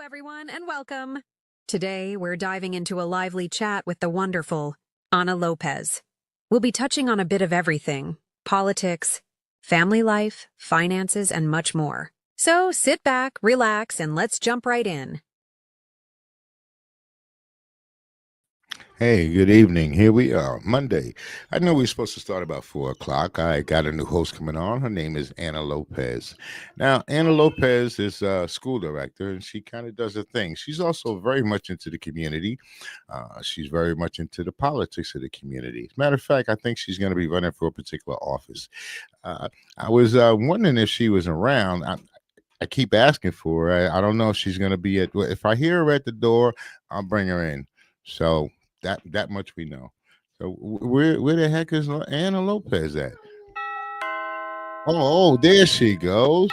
everyone, and welcome. Today, we're diving into a lively chat with the wonderful Ana Lopez. We'll be touching on a bit of everything: politics, family life, finances, and much more. So sit back, relax, and let's jump right in. Hey, good evening. Here we are, Monday. I know we're supposed to start about 4 o'clock. I got a new host coming on. Her name is Ana Lopez. Now, Ana Lopez is a school director, and she kind of does a thing. She's also very much into the community. She's very much into the politics of the community. As a matter of fact, I think she's going to be running for a particular office. I was wondering if she was around. I keep asking for her. I don't know if she's going to be at. If I hear her at the door, I'll bring her in. So that much we know. So where the heck is Ana Lopez at? There she goes.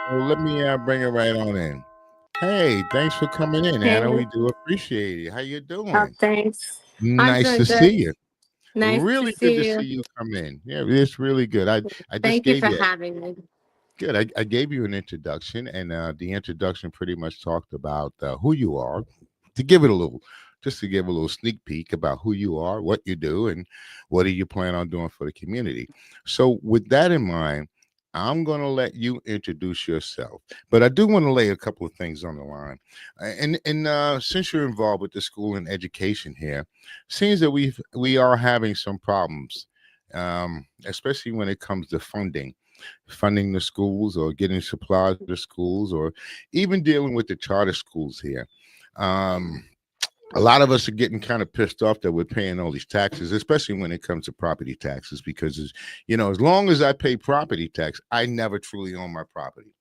Well, let me bring her right on in. Hey, thanks for coming in, Hey, Anna. We do appreciate it. How you oh, doing? thanks. I'm Nice doing to good. see you. Nice to Really good to see see you. you come in. Yeah, it's really good. I just Thank you gave for you having me. good. I gave you an introduction, and the introduction pretty much talked about who you are. To give it a little, just to give a little sneak peek about who you are, what you do, and what do you plan on doing for the community. So, with that in mind, I'm going to let you introduce yourself, but I do want to lay a couple of things on the line. And since you're involved with the school and education here, seems that we are having some problems, especially when it comes to funding the schools or getting supplies to schools or even dealing with the charter schools here. Um, a lot of us are getting kind of pissed off that we're paying all these taxes, especially when it comes to property taxes, because as long as I pay property tax, I never truly own my property.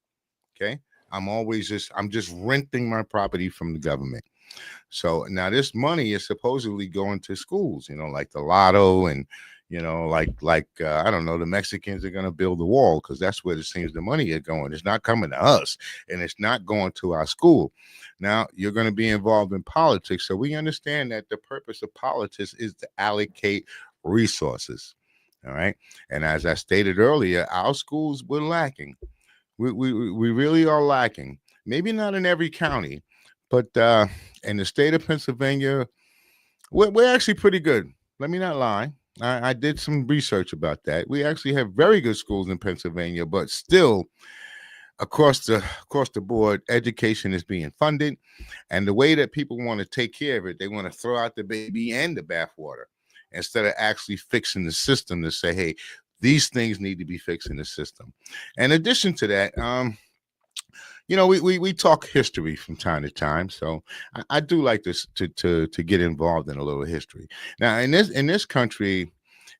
Okay. I'm just renting my property from the government. So now this money is supposedly going to schools, like the lotto and I don't know, the Mexicans are going to build the wall because that's where it seems the money is going. It's not coming to us, and it's not going to our school. Now you're going to be involved in politics, so we understand that the purpose of politics is to allocate resources. All right, and as I stated earlier, our schools were lacking. We really are lacking. Maybe not in every county, but in the state of Pennsylvania, we're actually pretty good. Let me not lie. I did some research about that. We actually have very good schools in Pennsylvania, but still, across the board, education is being funded, and the way that people want to take care of it, they want to throw out the baby and the bathwater instead of actually fixing the system to say, hey, these things need to be fixed in the system. In addition to that, we talk history from time to time, so I do like this to get involved in a little history. Now, in this country,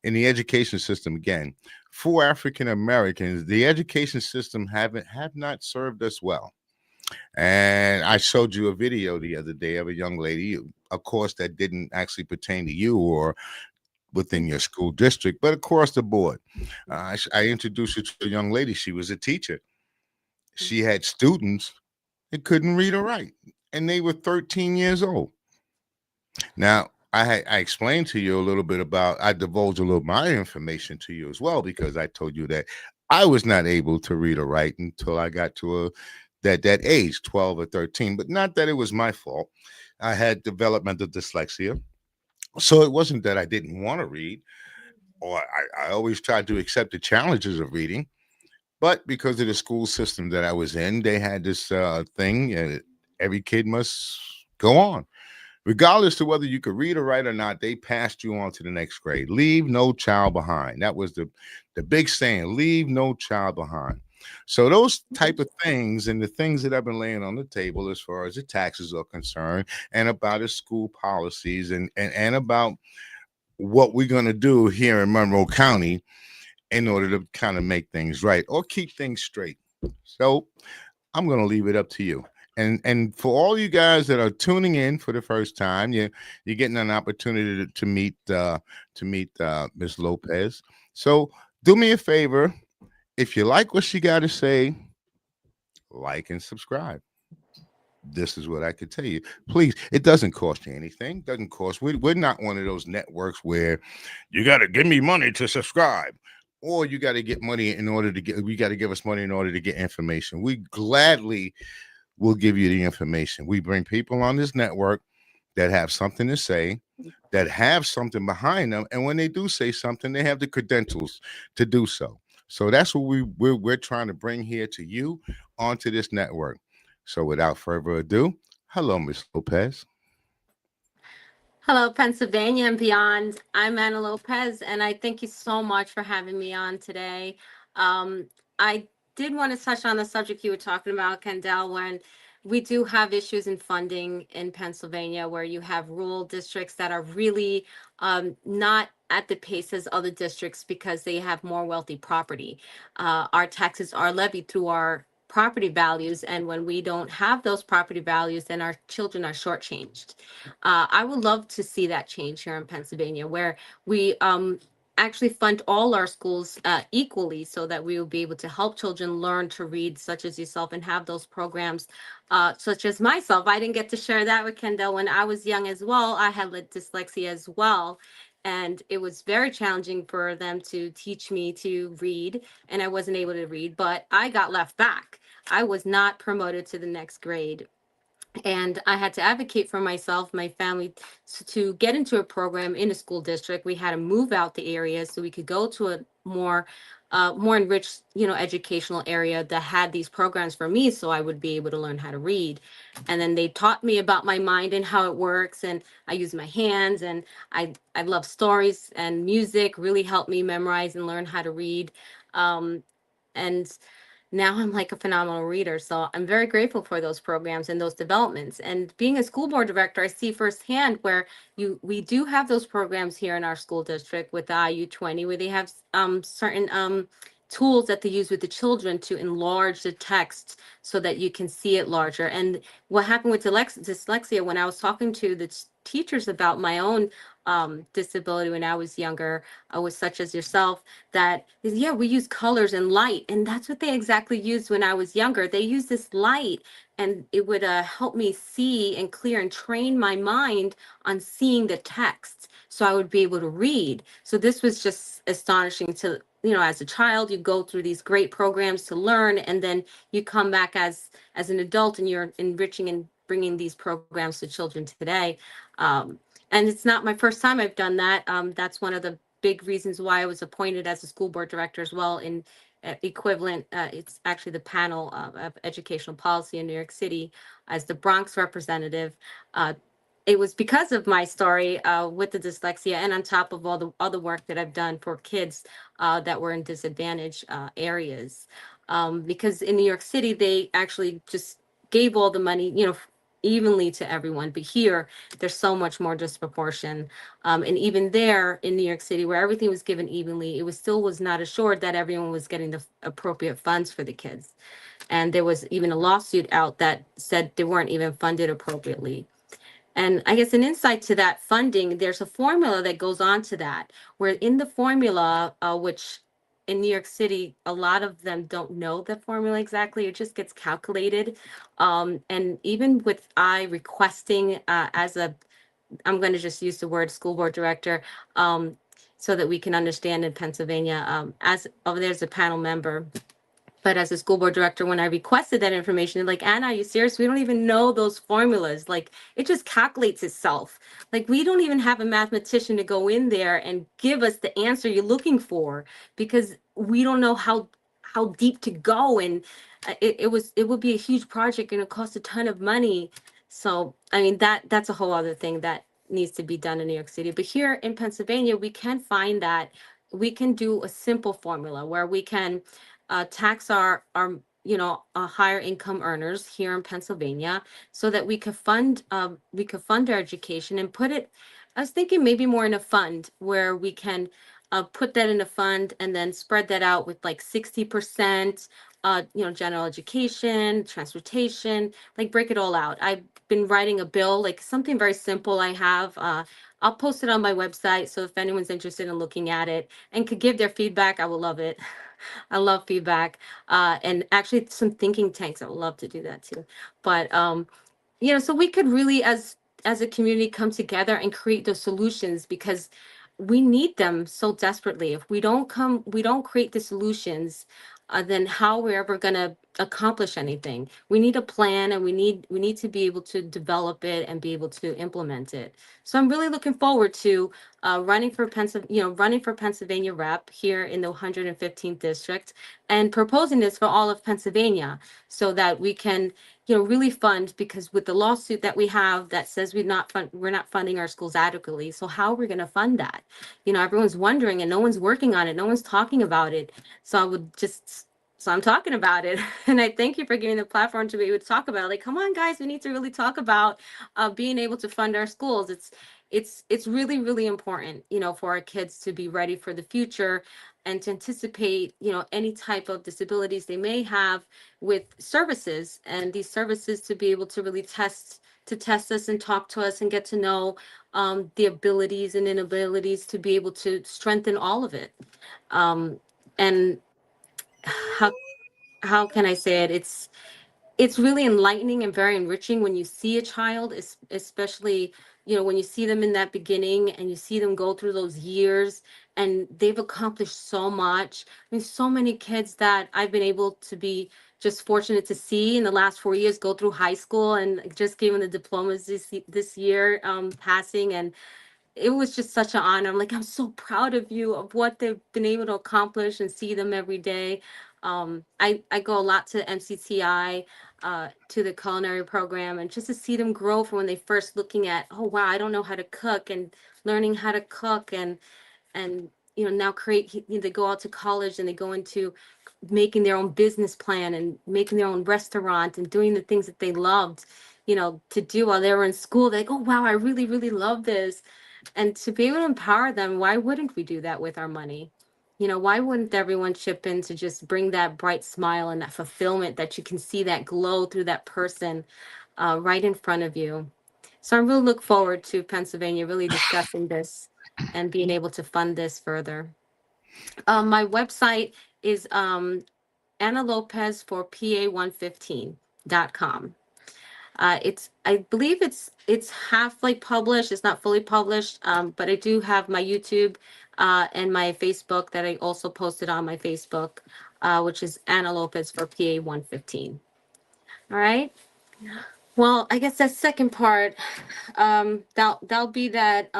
in the education system, again, for African Americans, the education system have not served us well. And I showed you a video the other day of a young lady, of course, that didn't actually pertain to you or within your school district, but across the board. I introduced you to a young lady. She was a teacher. She had students that couldn't read or write, and they were 13 years old. Now, I explained to you a little bit about, I divulged a little of my information to you as well, because I told you that I was not able to read or write until I got to that age, 12 or 13, but not that it was my fault. I had developmental dyslexia. So it wasn't that I didn't want to read, or I always tried to accept the challenges of reading. But because of the school system that I was in, they had this thing, every kid must go on. Regardless to whether you could read or write or not, they passed you on to the next grade. Leave no child behind. That was the big saying, leave no child behind. So those type of things and the things that I've been laying on the table as far as the taxes are concerned and about the school policies and about what we're going to do here in Monroe County in order to kind of make things right or keep things straight. So I'm going to leave it up to you. And for all you guys that are tuning in for the first time, you're getting an opportunity to meet Miss Lopez. So do me a favor, if you like what she got to say, like and subscribe. This is what I could tell you. Please, it doesn't cost you anything. Doesn't cost. We're not one of those networks where you got to give me money to subscribe, or you got to get money in order to get. We got to give us money in order to get information. We gladly we'll give you the information. We bring people on this network that have something to say, that have something behind them, and when they do say something, they have the credentials to do so. So that's what we're trying to bring here to you onto this network. So without further ado, hello, Miss Lopez. Hello, Pennsylvania and beyond. I'm Anna Lopez, and I thank you so much for having me on today. Um, I did want to touch on the subject you were talking about, Kendall, when we do have issues in funding in Pennsylvania where you have rural districts that are really not at the pace as other districts because they have more wealthy property. Our taxes are levied through our property values, and when we don't have those property values, then our children are shortchanged. I would love to see that change here in Pennsylvania, where we actually fund all our schools equally so that we will be able to help children learn to read, such as yourself, and have those programs, such as myself. I didn't get to share that with Kendall when I was young as well. I had dyslexia as well. And it was very challenging for them to teach me to read, and I wasn't able to read, but I got left back. I was not promoted to the next grade, and I had to advocate for myself, my family, to get into a program in a school district. We had to move out the area so we could go to a more enriched, educational area that had these programs for me, so I would be able to learn how to read. And then they taught me about my mind and how it works, and I use my hands, and I love stories, and music really helped me memorize and learn how to read. And now I'm like a phenomenal reader. So I'm very grateful for those programs and those developments. And being a school board director, I see firsthand where we do have those programs here in our school district with the IU 20, where they have certain tools that they use with the children to enlarge the text so that you can see it larger. And what happened with dyslexia, when I was talking to the teachers about my own disability when I was younger, was such as yourself, that is, yeah, we use colors and light, and that's what they exactly used when I was younger. They used this light, and it would help me see and clear and train my mind on seeing the text so I would be able to read. So this was just astonishing to, as a child, you go through these great programs to learn, and then you come back as an adult and you're enriching and bringing these programs to children today. And it's not my first time I've done that. That's one of the big reasons why I was appointed as a school board director as well in equivalent. It's actually the panel of educational policy in New York City as the Bronx representative. It was because of my story with the dyslexia, and on top of all the other work that I've done for kids that were in disadvantaged areas. Because in New York City, they actually just gave all the money, evenly to everyone. But here, there's so much more disproportion. And even there in New York City, where everything was given evenly, it was not assured that everyone was getting the appropriate funds for the kids. And there was even a lawsuit out that said they weren't even funded appropriately. And I guess an insight to that funding, there's a formula that goes on to that, where in the formula, which in New York City, a lot of them don't know the formula exactly. It just gets calculated. And even with I requesting I'm going to just use the word school board director, so that we can understand in Pennsylvania, as over there's a panel member. But as a school board director, when I requested that information, they're like, Anna, are you serious? We don't even know those formulas. Like, it just calculates itself. Like, we don't even have a mathematician to go in there and give us the answer you're looking for, because we don't know how deep to go. And it would be a huge project, and it costs a ton of money. So, I mean, that's a whole other thing that needs to be done in New York City. But here in Pennsylvania, we can find that we can do a simple formula where we can tax our higher income earners here in Pennsylvania, so that we could fund their education and put it. I was thinking maybe more in a fund where we can put that in a fund and then spread that out with like 60%, general education, transportation, like break it all out. I've been writing a bill, like something very simple I have. I'll post it on my website. So if anyone's interested in looking at it and could give their feedback, I will love it. I love feedback. And actually some thinking tanks, I would love to do that too. But so we could really, as a community, come together and create those solutions, because we need them so desperately. If we don't create the solutions, then how we're ever gonna accomplish anything. We need a plan, and we need to be able to develop it and be able to implement it. So I'm really looking forward to running for Pennsylvania rep here in the 115th district, and proposing this for all of Pennsylvania, so that we can, really fund, because with the lawsuit that we have that says we're not funding our schools adequately. So how are we going to fund that? Everyone's wondering, and no one's working on it. No one's talking about it. So I would just so I'm talking about it. And I thank you for giving the platform to be able to talk about it. Like, come on, guys, we need to really talk about being able to fund our schools. It's really, really important, for our kids to be ready for the future, and to anticipate, any type of disabilities they may have, with services, and these services to be able to really test us and talk to us and get to know the abilities and inabilities, to be able to strengthen all of it. And how how can I say it? It's really enlightening and very enriching when you see a child, especially, when you see them in that beginning, and you see them go through those years, and they've accomplished so much. I mean, so many kids that I've been able to be just fortunate to see in the last 4 years go through high school, and just given the diplomas this year, passing, and it was just such an honor. I'm like, I'm so proud of you, of what they've been able to accomplish, and see them every day. I go a lot to MCTI, to the culinary program, and just to see them grow from when they first looking at, oh wow, I don't know how to cook, and learning how to cook, and now they go out to college, and they go into making their own business plan, and making their own restaurant, and doing the things that they loved, to do while they were in school. They're like, oh wow, I really, really love this. And to be able to empower them, why wouldn't we do that with our money? Why wouldn't everyone chip in to just bring that bright smile and that fulfillment, that you can see that glow through that person, right in front of you? So I really look forward to Pennsylvania really discussing this and being able to fund this further. My website is Anna Lopez for PA115.com. I believe it's half like published. It's not fully published, but I do have my YouTube and my Facebook that I also posted on my Facebook, which is Anna Lopez for PA115. All right. Well, I guess that second part, that'll be that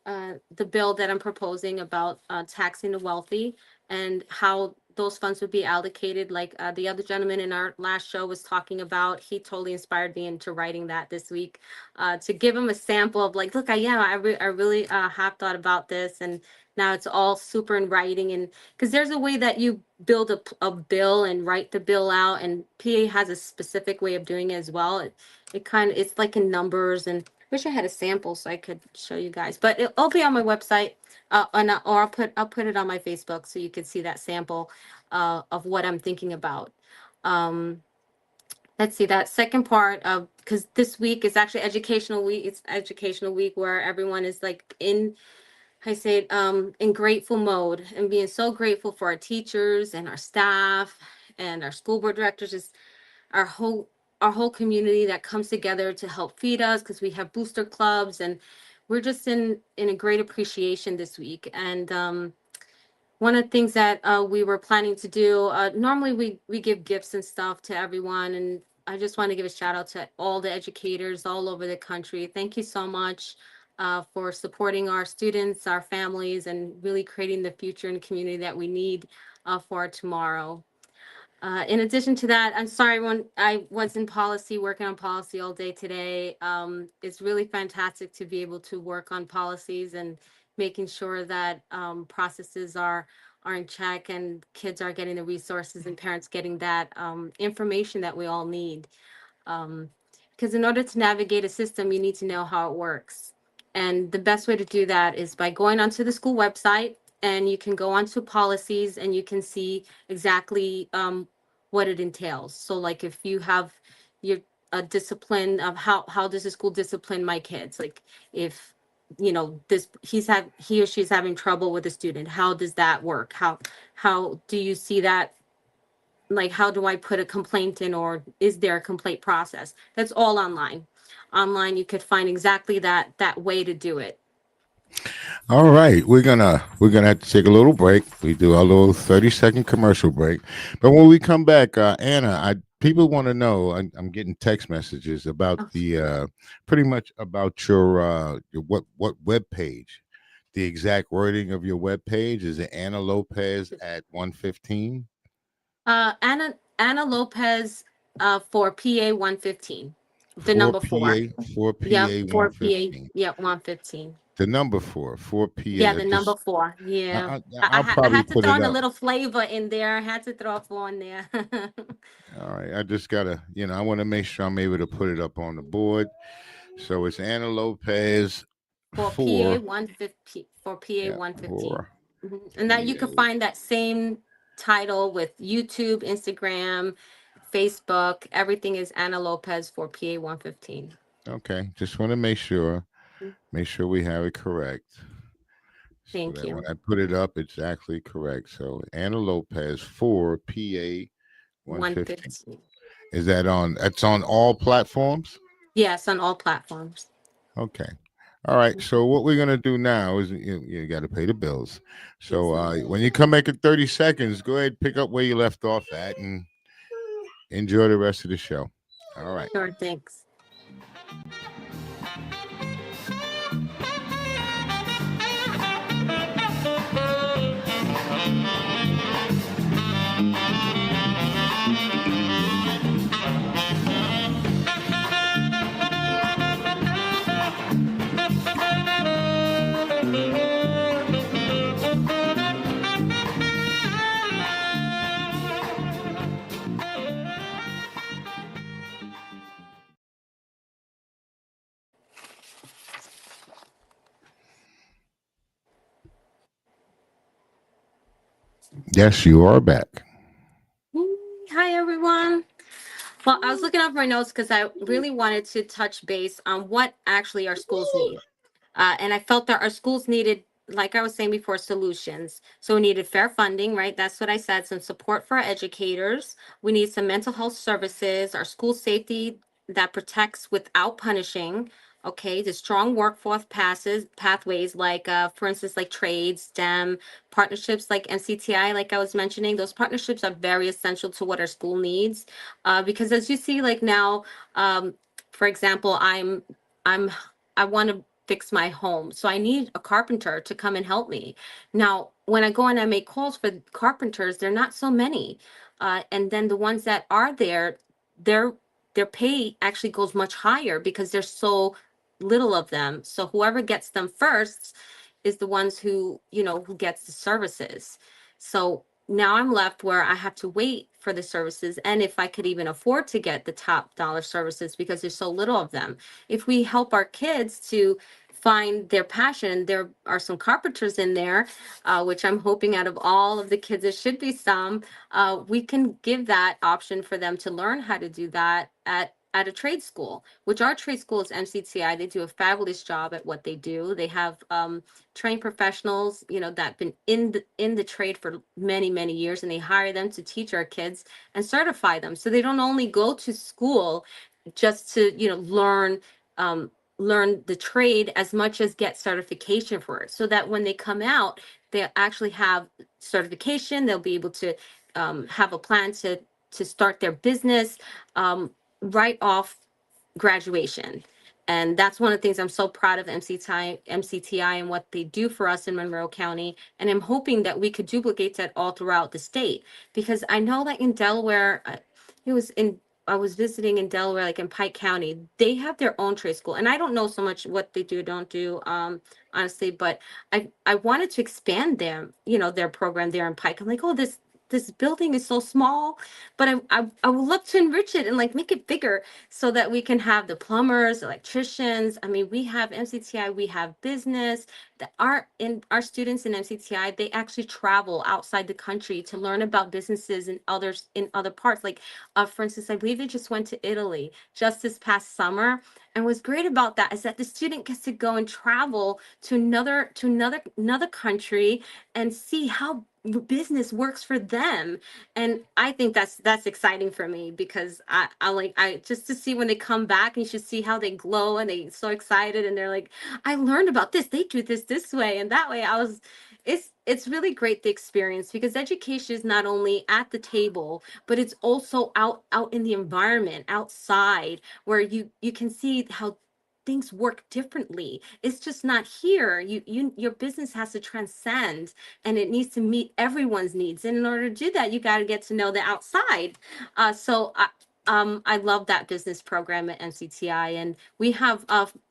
the bill that I'm proposing about taxing the wealthy, and how those funds would be allocated. Like the other gentleman in our last show was talking about, he totally inspired me into writing that this week, to give him a sample of like, look, I really have thought about this, and now it's all super in writing. And because there's a way that you build a bill and write the bill out, and PA has a specific way of doing it as well. It's like in numbers, and wish I had a sample so I could show you guys, but it'll be on my website, or I'll put it on my Facebook so you can see that sample of what I'm thinking about. Um, let's see that second part of, because this week is actually educational week. It's educational week where everyone is like in grateful mode, and being so grateful for our teachers and our staff and our school board directors. Just our whole our whole community that comes together to help feed us, because we have booster clubs, and we're just in a great appreciation this week. And one of the things that we were planning to do, normally we give gifts and stuff to everyone, and I just want to give a shout out to all the educators all over the country. Thank you so much for supporting our students, our families, and really creating the future and community that we need for tomorrow. In addition to that, I'm sorry when I was in policy, working on policy all day today. It's really fantastic to be able to work on policies, and making sure that processes are in check, and kids are getting the resources, and parents getting that information that we all need. Um, because in order to navigate a system, you need to know how it works. And the best way to do that is by going onto the school website, and you can go onto policies, and you can see exactly what it entails. So like if you have your discipline of how does the school discipline my kids? Like if this he or she's having trouble with a student, how does that work? How do you see that? Like how do I put a complaint in, or is there a complaint process? That's all online. Online you could find exactly that way to do it. All right, we're gonna have to take a little break. We do our little 30-second commercial break, but when we come back, Anna, people want to know. I'm getting text messages about Oh, the pretty much about your what web page, the exact wording of your web page. Is it Anna Lopez at 115? Anna Lopez, for PA 115, the Four number four. PA four Yep, PA for PA. 115. Yep, 115. The number four Yeah, PA. the number Just four. Yeah. I'll I probably had to put throw it in a up. little flavor in there. I had to throw a four in there. All right, I just gotta, I want to make sure I'm able to put it up on the board. So it's Anna Lopez For PA four, 150, for PA yeah, 115. four And that you can PA. find that same title with YouTube, Instagram, Facebook. Everything is Anna Lopez for PA 115. Okay, just want to make sure we have it correct, so Thank that when you. I put it up, it's actually correct. So Anna Lopez four PA 115. 115. Is that on? That's on all platforms. Yes, on all platforms. Okay. All right. So what we're gonna do now is you got to pay the bills. So Yes, ma'am. when you come back in 30 seconds, go ahead, pick up where you left off at, and enjoy the rest of the show. All right. Sure, thanks. Yes, you are back. Hi, everyone. Well, I was looking up my notes because I really wanted to touch base on what actually our schools need. And I felt that our schools needed, like I was saying before, solutions. So we needed fair funding, right? That's what I said. Some support for our educators. We need some mental health services, our school safety that protects without punishing. Okay, the strong workforce passes pathways like, for instance, like trades, STEM, partnerships like MCTI, like I was mentioning. Those partnerships are very essential to what our school needs, because as you see, like now, for example, I'm I want to fix my home. So I need a carpenter to come and help me. Now, when I go and I make calls for carpenters, they're not so many. And then the ones that are there, their their pay actually goes much higher because there's so little of them. So whoever gets them first is the ones who, who gets the services. So now I'm left where I have to wait for the services, and if I could even afford to get the top dollar services because there's so little of them. If we help our kids to find their passion, there are some carpenters in there, which I'm hoping out of all of the kids, there should be some. We can give that option for them to learn how to do that at a trade school, which our trade school is MCTI. They do a fabulous job at what they do. They have trained professionals, that been in the trade for many, many years, and they hire them to teach our kids and certify them. So they don't only go to school just to, um, learn the trade as much as get certification for it, so that when they come out, they actually have certification. They'll be able to have a plan to start their business right off graduation. And that's one of the things I'm so proud of MCTI and what they do for us in Monroe County. And I'm hoping that we could duplicate that all throughout the state, because I know that in Delaware, it was in I was visiting in Delaware, like in Pike County, they have their own trade school. And I don't know so much what they do, don't do, honestly, but I wanted to expand their program there in Pike. I'm like, oh, this building is so small, but I would love to enrich it and like make it bigger so that we can have the plumbers, electricians. I mean, we have MCTI, we have business. Our students in MCTI, they actually travel outside the country to learn about businesses in other parts. Like, for instance, I believe they just went to Italy just this past summer. And what's great about that is that the student gets to go and travel to another country and see business works for them. And I think that's exciting for me, because I like, I just to see when they come back, and you should see how they glow and they so excited, and they're like, I learned about this, they do this way and that way. It's really great, the experience, because education is not only at the table, but it's also out in the environment outside, where you can see how things work differently. It's just not here. Your business has to transcend, and it needs to meet everyone's needs. And in order to do that, you got to get to know the outside. I love that business program at NCTI, and we have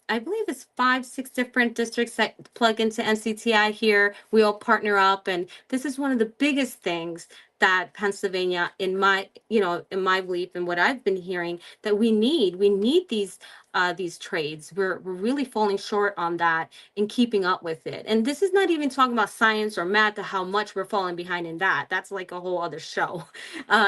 I believe it's 5, 6 different districts that plug into NCTI here. We all partner up, and this is one of the biggest things that Pennsylvania, in my, in my belief and what I've been hearing, that we need. We need these trades. We're really falling short on that, in keeping up with it. And this is not even talking about science or math, to how much we're falling behind in that. That's like a whole other show,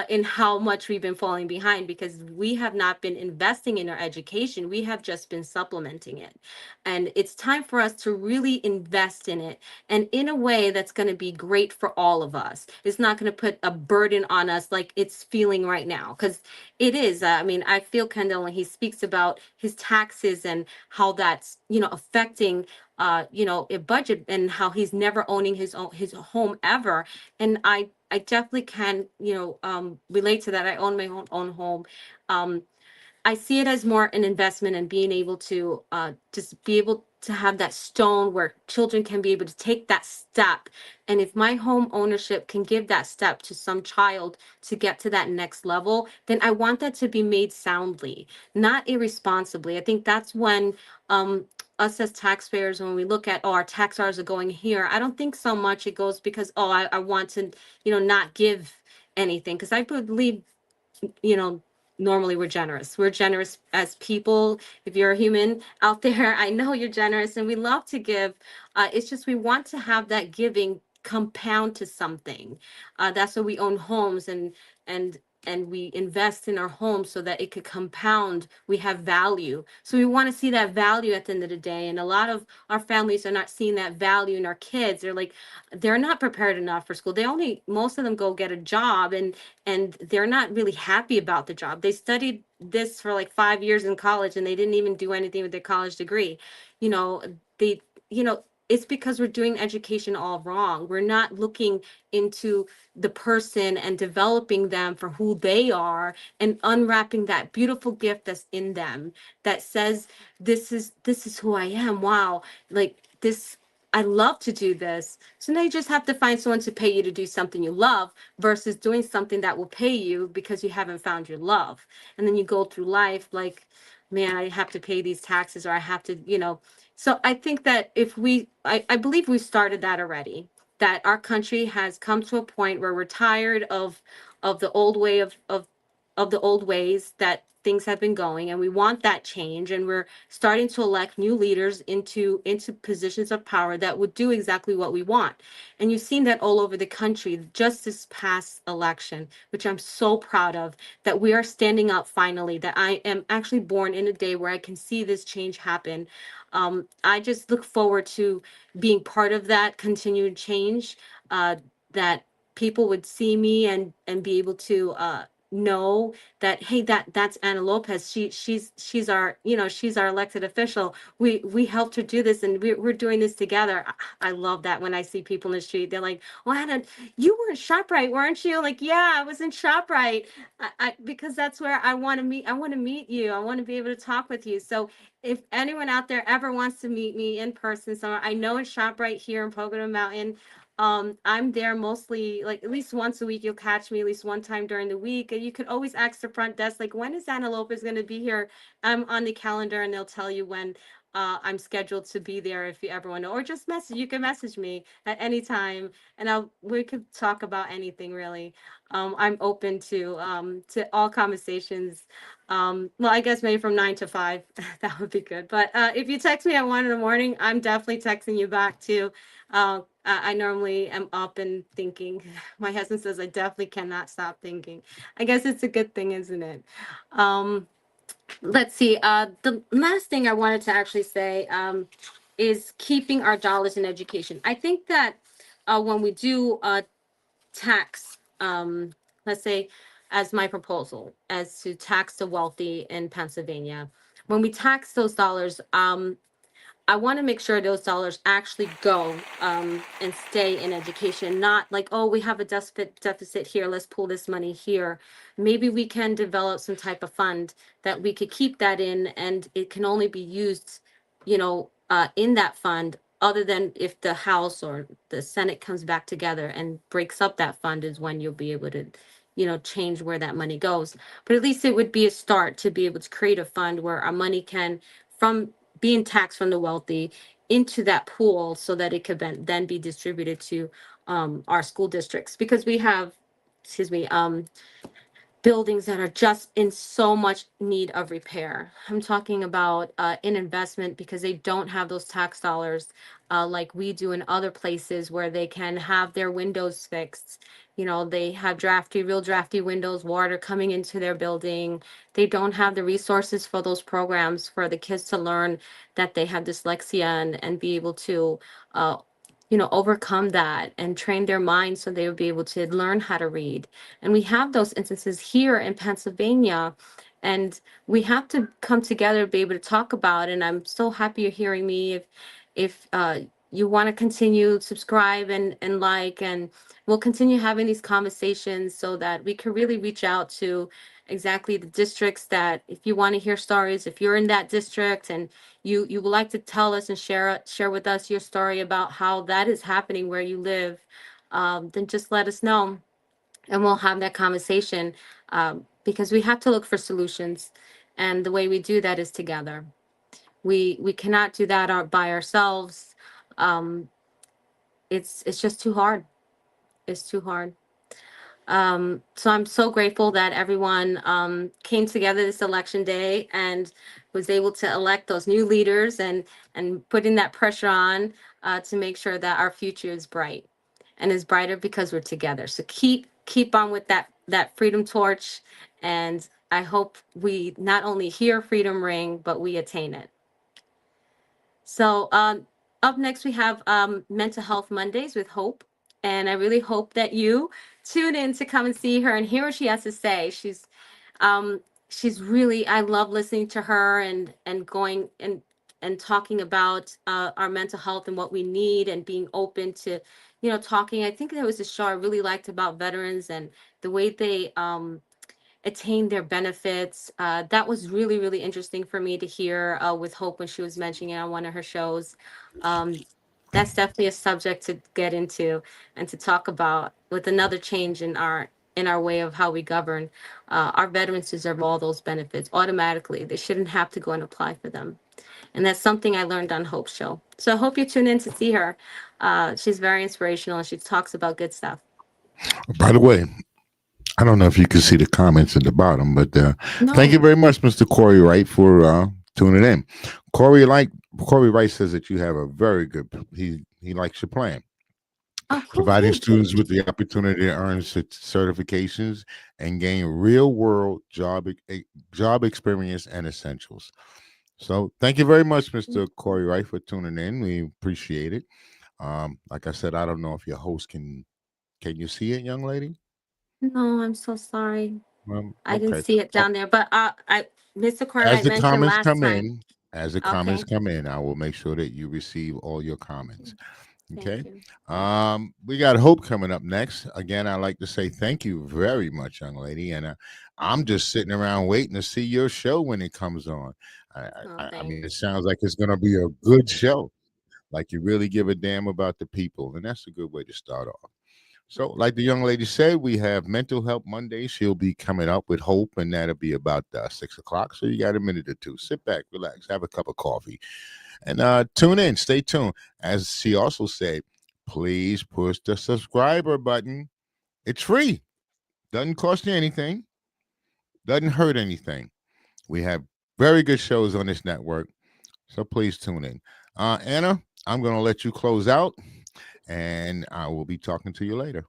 in how much we've been falling behind, because we have not been investing in our education. We have just been supplementing it. And it's time for us to really invest in it, and in a way that's going to be great for all of us. It's not going to put a burden on us like it's feeling right now, because it is. I mean, I feel Kendall when he speaks about his taxes and how that's, affecting, a budget, and how he's never owning his home ever. And I definitely can, relate to that. I own my own home. Um, I see it as more an investment, and being able to just be able to have that stone where children can be able to take that step. And if my home ownership can give that step to some child to get to that next level, then I want that to be made soundly, not irresponsibly. I think that's when us as taxpayers, when we look at, oh, our tax dollars are going here, I don't think so much it goes because, oh, I want to, not give anything. Because I believe, you know, normally we're generous. We're generous as people. If you're a human out there, I know you're generous, and we love to give. It's just we want to have that giving compound to something. That's why we own homes, and and we invest in our homes so that it could compound. We have value. So we want to see that value at the end of the day. And a lot of our families are not seeing that value in our kids. They're like, they're not prepared enough for school. Most of them go get a job, and they're not really happy about the job. They studied this for like 5 years in college, and they didn't even do anything with their college degree. You know, they, it's because we're doing education all wrong. We're not looking into the person and developing them for who they are, and unwrapping that beautiful gift that's in them, that says, this is who I am. Wow. Like this, I love to do this. So now you just have to find someone to pay you to do something you love, versus doing something that will pay you because you haven't found your love. And then you go through life like, man, I have to pay these taxes, or I have to, So I think that if I believe we started that already, that our country has come to a point where we're tired of the old way of the old ways that things have been going, and we want that change, and we're starting to elect new leaders into positions of power that would do exactly what we want. And you've seen that all over the country just this past election, which I'm so proud of, that we are standing up finally, that I am actually born in a day where I can see this change happen. I just look forward to being part of that continued change, that people would see me and be able to know that, hey, that's Anna Lopez. She's our, she's our elected official. We helped her do this, and we're doing this together. I love that when I see people in the street. They're like, "Oh, Anna, you were in ShopRite, weren't you?" Like, yeah, I was in ShopRite. Because that's where I want to meet. I want to meet you. I want to be able to talk with you. So if anyone out there ever wants to meet me in person, so I know it's ShopRite here in Pocono Mountain. I'm there mostly, like at least once a week. You'll catch me at least one time during the week. And you could always ask the front desk, like, when is Anna Lopez going to be here? I'm on the calendar, and they'll tell you when I'm scheduled to be there, if you ever want to, or just message. You can message me at any time, and we could talk about anything really. I'm open to all conversations. Well, I guess maybe from 9 to 5, that would be good. But if you text me at 1 in the morning, I'm definitely texting you back too. I normally am up and thinking. My husband says I definitely cannot stop thinking. I guess it's a good thing, isn't it? Let's see. The last thing I wanted to actually say is keeping our dollars in education. I think that when we do tax, let's say, as my proposal, as to tax the wealthy in Pennsylvania. When we tax those dollars, I want to make sure those dollars actually go and stay in education, not like, oh, we have a deficit here, let's pull this money here. Maybe we can develop some type of fund that we could keep that in, and it can only be used, in that fund, other than if the House or the Senate comes back together and breaks up that fund, is when you'll be able to, change where that money goes. But at least it would be a start to be able to create a fund where our money can, from being taxed from the wealthy, into that pool, so that it could then be distributed to our school districts, because we have, excuse me, buildings that are just in so much need of repair. I'm talking about an investment, because they don't have those tax dollars like we do in other places, where they can have their windows fixed. They have real drafty windows, water coming into their building. They don't have the resources for those programs for the kids to learn that they have dyslexia, and be able to uh, overcome that and train their minds so they would be able to learn how to read. And we have those instances here in Pennsylvania, and we have to come together to be able to talk about it. And I'm so happy you're hearing me. If you want to continue, subscribe and like, and we'll continue having these conversations so that we can really reach out to exactly the districts that, if you want to hear stories, if you're in that district and you would like to tell us and share with us your story about how that is happening where you live, then just let us know, and we'll have that conversation, because we have to look for solutions, and the way we do that is together. We cannot do that by ourselves. Um, it's just too hard. It's too hard. So I'm so grateful that everyone came together this election day and was able to elect those new leaders, and putting that pressure on to make sure that our future is bright, and is brighter because we're together. So keep on with that freedom torch, and I hope we not only hear freedom ring, but we attain it. So up next, we have Mental Health Mondays with Hope. And I really hope that you tune in to come and see her and hear what she has to say. Um, she's really, I love listening to her, and going and talking about our mental health and what we need, and being open to, talking. I think there was a show I really liked about veterans and the way they attain their benefits. That was really, really interesting for me to hear with Hope when she was mentioning it on one of her shows. Um, that's definitely a subject to get into and to talk about, with another change in our way of how we govern. Our veterans deserve all those benefits automatically. They shouldn't have to go and apply for them. And that's something I learned on Hope's show. So I hope you tune in to see her. She's very inspirational, and she talks about good stuff. By the way, I don't know if you can see the comments at the bottom, but thank you No. very much, Mr. Corey Wright, for tuning in. Corey Wright says that you have a very good. He likes your plan, Oh, cool. providing Thank you. students with the opportunity to earn certifications and gain real world job experience and essentials. So thank you very much, Mr. Corey Wright, for tuning in. We appreciate it. Like I said, I don't know if your host can you see it, young lady? No, I'm so sorry. I didn't Okay. see it down there, but Mr. As Cartwright the mentioned comments last come time. in, as the comments Okay, come in, I will make sure that you receive all your comments. thank Okay. you. We got Hope coming up next. Again, I'd like to say thank you very much, young lady. And I'm just sitting around waiting to see your show when it comes on. Oh, I mean, it thanks. sounds like it's going to be a good show. Like you really give a damn about the people. And that's a good way to start off. So, like the young lady said, we have Mental Health Monday. She'll be coming up with Hope, and that'll be about 6 o'clock. So, you got a minute or two. Sit back, relax, have a cup of coffee, and tune in. Stay tuned. As she also said, please push the subscriber button. It's free, doesn't cost you anything, doesn't hurt anything. We have very good shows on this network. So, please tune in. Anna, I'm going to let you close out, and I will be talking to you later.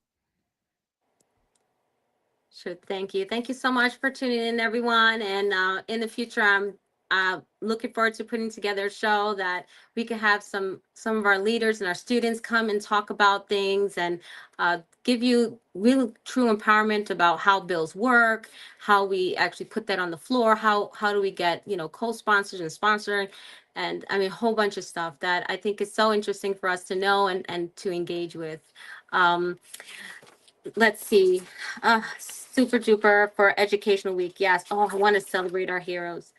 Sure. Thank you. Thank you so much for tuning in, everyone. And in the future, I'm looking forward to putting together a show that we can have some of our leaders and our students come and talk about things, and give you real true empowerment about how bills work, how we actually put that on the floor, how do we get, co-sponsors and sponsoring, and I mean a whole bunch of stuff that I think is so interesting for us to know and to engage with. Um, let's see. Super duper for Educational Week. Yes. Oh, I want to celebrate our heroes.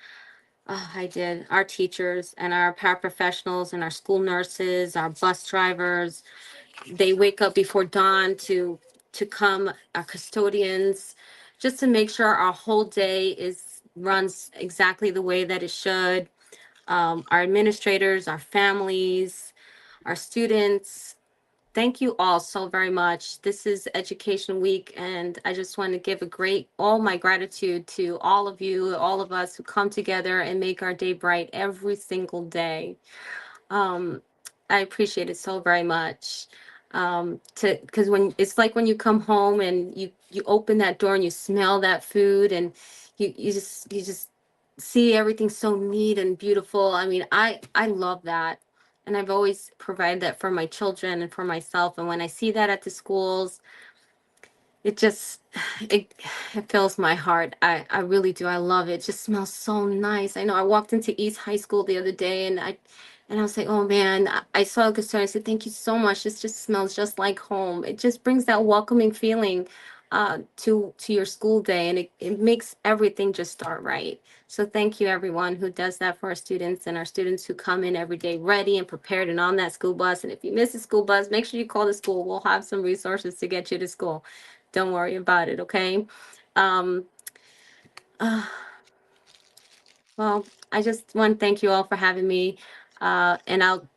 Oh, I did. Our teachers and our paraprofessionals and our school nurses, our bus drivers. They wake up before dawn to come. Our custodians, just to make sure our whole day is runs exactly the way that it should. Our administrators, our families, our students. Thank you all so very much. This is Education Week, and I just want to give all my gratitude to all of you, all of us who come together and make our day bright every single day. Um, I appreciate it so very much. Because when it's like when you come home and you open that door and you smell that food and you just see everything so neat and beautiful. I mean, I love that. And I've always provided that for my children and for myself. And when I see that at the schools, it just it it fills my heart. I really do. I love it. It just smells so nice. I know I walked into East High School the other day and I was like, oh man, I saw a custodian. I said, thank you so much. This just smells just like home. It just brings that welcoming feeling to your school day, and it makes everything just start right. So thank you everyone who does that for our students, and our students who come in every day ready and prepared and on that school bus. And if you miss a school bus, make sure you call the school. We'll have some resources to get you to school. Don't worry about it, okay? Um, uh, well, I just want to thank you all for having me. And I'll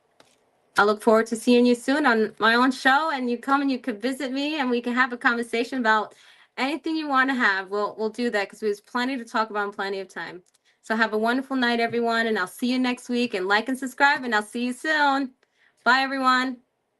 look forward to seeing you soon on my own show, and you come and you could visit me and we can have a conversation about anything you want to have. We'll do that because there's plenty to talk about and plenty of time. So have a wonderful night, everyone, and I'll see you next week, and like and subscribe, and I'll see you soon. Bye, everyone.